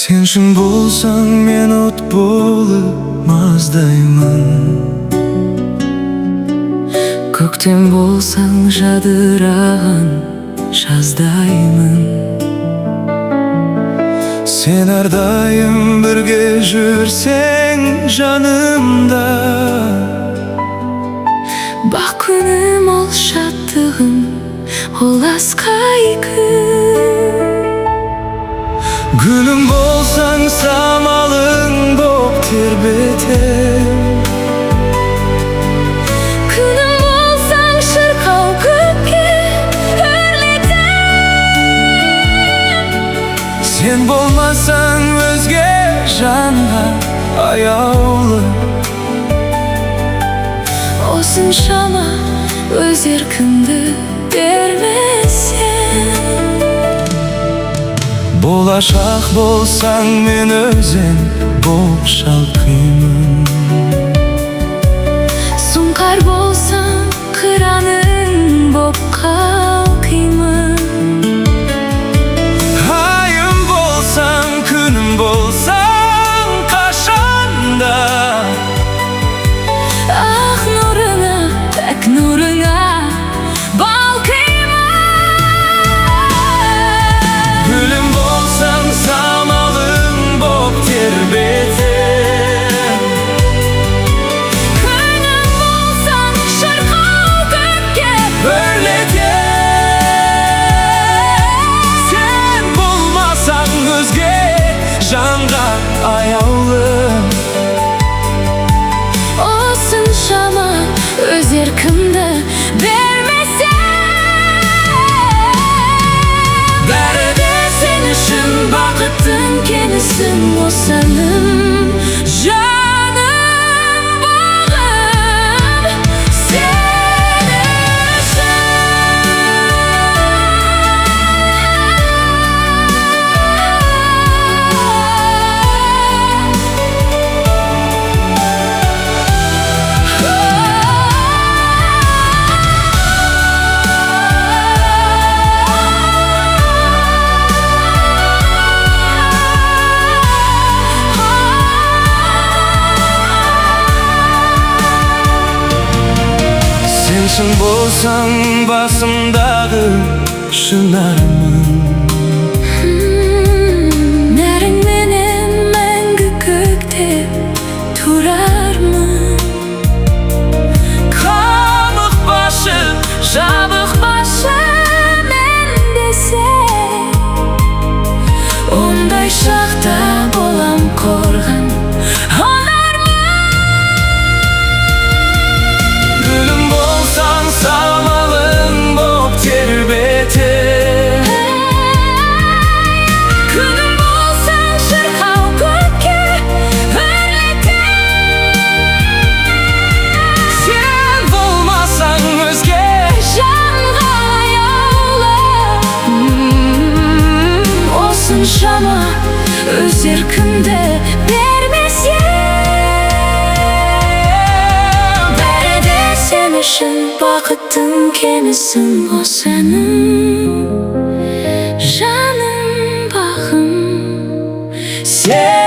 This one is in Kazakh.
Sen şun bolsaң, men от болып маздаймын. Көктем болсаң, жадыраған жаздаймын. Sen ардайым бірге жүрсең жанымда. Бақ күнім ол шаттығым, ол асқай күн. Gülüm bolsaң, самалың боп тербетем. Күнім болсаң, шырқау көкке өрлетем. Sen болмасаң, өзге жанға аяулы. Осыншама өз еркіңді бермесең. Болашақ болсаң, мен өзен боп шалқимын. Сұңқар болсаң, қыраның боп қалқимын. Айым болсаң, күнім болсаң, қашанда. Ақ нұрыңа, пәк нұрыңа балқимын. Gülüm bolsaң, самалың боп тербетем. Күнім болсаң, шырқау көкке Өрлетем. Sen болмасаң, өзге жанға аяулы. осыншама өз еркімді бермесең. Бәрі де Sen үшін бақыттың кенісің, осаным жаным бағым. Сен Sensin болсаң, басымдағы шынармын. нәріңменен мәңгі көктеп тұрармын. Қамықпашы, Жабықпашы мен десең, ондай шақта болам қорған Gülüm bolsaң, самалың боп тербетем. Күнім болсаң, шырқау көкке өрлетем. Sen болмасаң, өзге жанға аяулы. Осыншама өз еркімді бермесең. Бәрі де сен үшін бақыттың кемісің, осаным жаным бағым. Sen